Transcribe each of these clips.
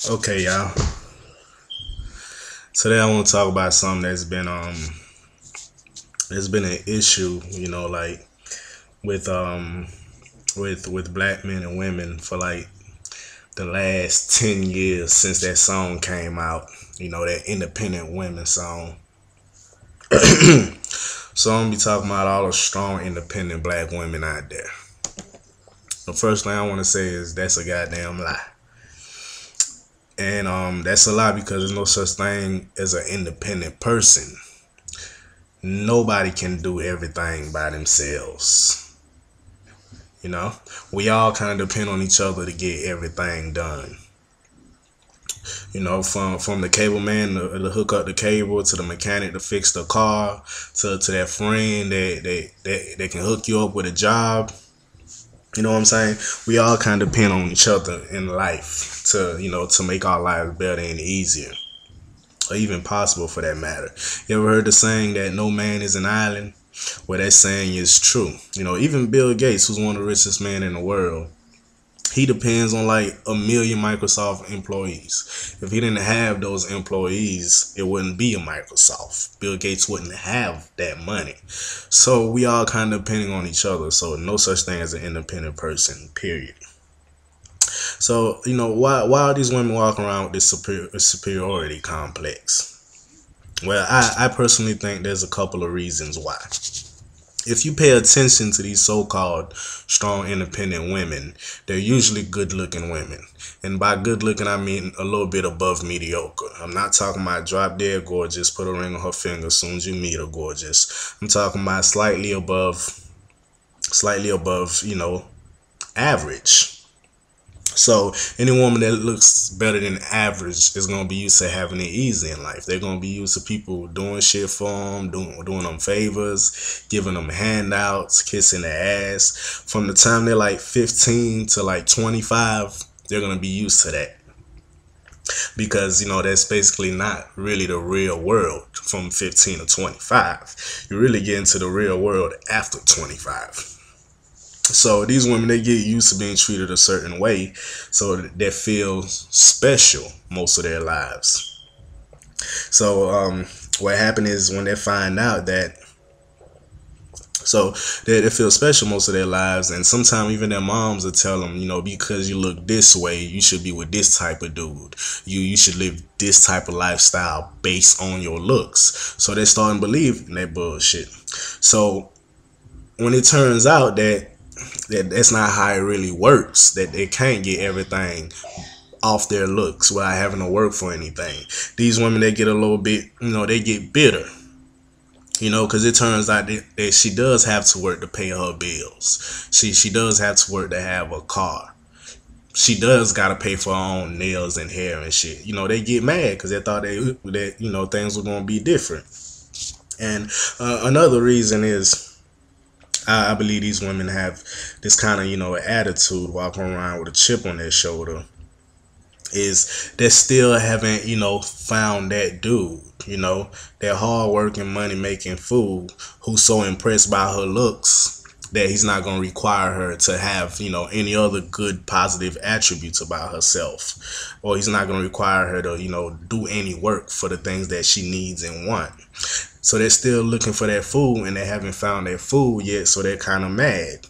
Okay, y'all. Today I want to talk about something that's been an issue, like with with black men and women for like the last 10 years since that song came out, that independent women song. So I'm gonna be talking about all the strong independent black women out there. The first thing I want to say is that's a goddamn lie. And that's a lie because there's no such thing as an independent person. Nobody can do everything by themselves. You know, we all kind of depend on each other to get everything done. From the cable man to hook up the cable, to the mechanic to fix the car, to that friend that can hook you up with a job. You know what I'm saying? We all kind of depend on each other in life to make our lives better and easier, or even possible for that matter. You ever heard the saying that no man is an island? Well, that saying is true. Even Bill Gates, who's one of the richest men in the world, he depends on like 1 million Microsoft employees. If he didn't have those employees, it wouldn't be a Microsoft. Bill Gates wouldn't have that money. So we all kind of depending on each other. So no such thing as an independent person, period. So, why are these women walking around with this superiority complex? Well, I personally think there's a couple of reasons why. If you pay attention to these so-called strong independent women, they're usually good-looking women. And by good-looking, I mean a little bit above mediocre. I'm not talking about drop dead gorgeous, put a ring on her finger as soon as you meet her gorgeous. I'm talking about slightly above, average. So any woman that looks better than average is going to be used to having it easy in life. They're going to be used to people doing shit for them, doing them favors, giving them handouts, kissing their ass. From the time they're like 15 to like 25, they're going to be used to that. Because, that's basically not really the real world from 15 to 25. You really get into the real world after 25. So these women, they get used to being treated a certain way, so they feel special most of their lives. So what happened is when they find out that, so they feel special most of their lives, and sometimes even their moms will tell them, because you look this way, you should be with this type of dude. You should live this type of lifestyle based on your looks. So they start to believe in that bullshit. So when it turns out that's not how it really works, that they can't get everything off their looks without having to work for anything, these women, they get a little bit, they get bitter, because it turns out that she does have to work to pay her bills. She does have to work to have a car. She does got to pay for her own nails and hair and shit. They get mad because they thought that things were going to be different. And another reason is, I believe these women have this kind of, attitude, walking around with a chip on their shoulder, is they still haven't, found that dude, that hard-working, money-making fool who's so impressed by her looks that he's not going to require her to have, any other good, positive attributes about herself. Or he's not going to require her to, do any work for the things that she needs and wants. So they're still looking for that food, and they haven't found that food yet, so they're kind of mad.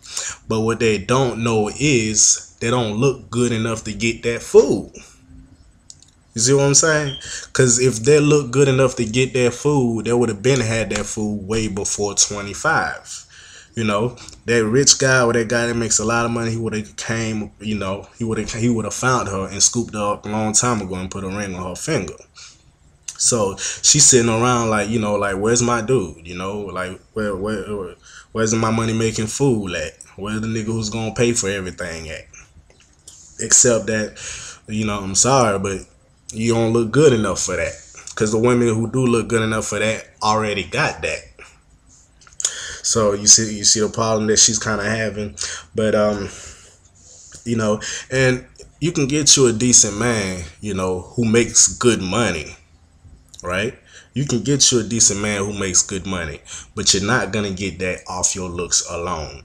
But what they don't know is they don't look good enough to get that food. You see what I'm saying? Because if they look good enough to get that food, they would have been had that food way before 25. That rich guy or that guy that makes a lot of money, he would have came, he would have found her and scooped her up a long time ago and put a ring on her finger. So she's sitting around like, like, where's my dude? Like, where's my money making fool at? Where's the nigga who's gonna pay for everything at? Except that, I'm sorry, but you don't look good enough for that. Because the women who do look good enough for that already got that. So you see the problem that she's kind of having. But and you can get you a decent man, who makes good money. Right? You can get you a decent man who makes good money, but you're not going to get that off your looks alone.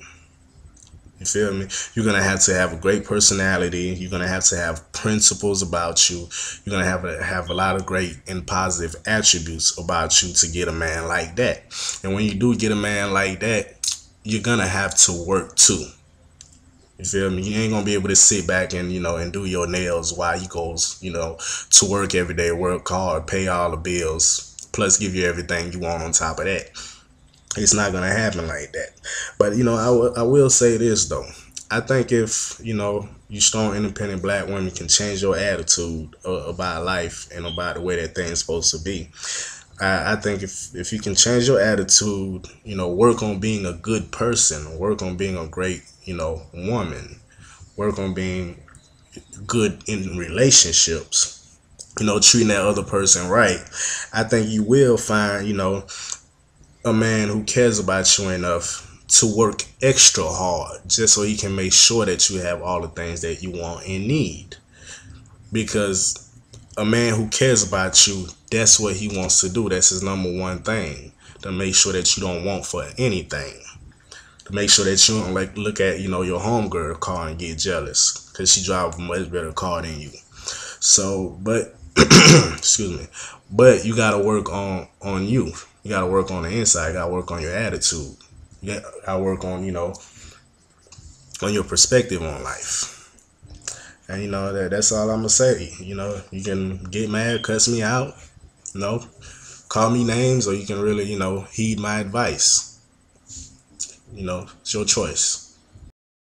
You feel me? You're gonna have to have a great personality. You're gonna have to have principles about you. You're gonna have a lot of great and positive attributes about you to get a man like that. And when you do get a man like that, you're gonna have to work too. You feel me? You ain't gonna be able to sit back and and do your nails while he goes to work every day, work hard, pay all the bills, plus give you everything you want on top of that. It's not gonna happen like that. But I will say this though. I think if you strong, independent black women can change your attitude about life and about the way that things supposed to be. I think if you can change your attitude, work on being a good person, work on being a great woman, work on being good in relationships, treating that other person right. I think you will find a man who cares about you enough to work extra hard just so he can make sure that you have all the things that you want and need. Because a man who cares about you, that's what he wants to do. That's his number one thing, to make sure that you don't want for anything, to make sure that you don't look at your homegirl car and get jealous because she drives a much better car than you. So, but excuse me, but you gotta work on you. You gotta work on the inside. You gotta work on your attitude. You gotta work on on your perspective on life. And that's all I'm gonna say. You can get mad, cuss me out, call me names, or you can really heed my advice. It's your choice.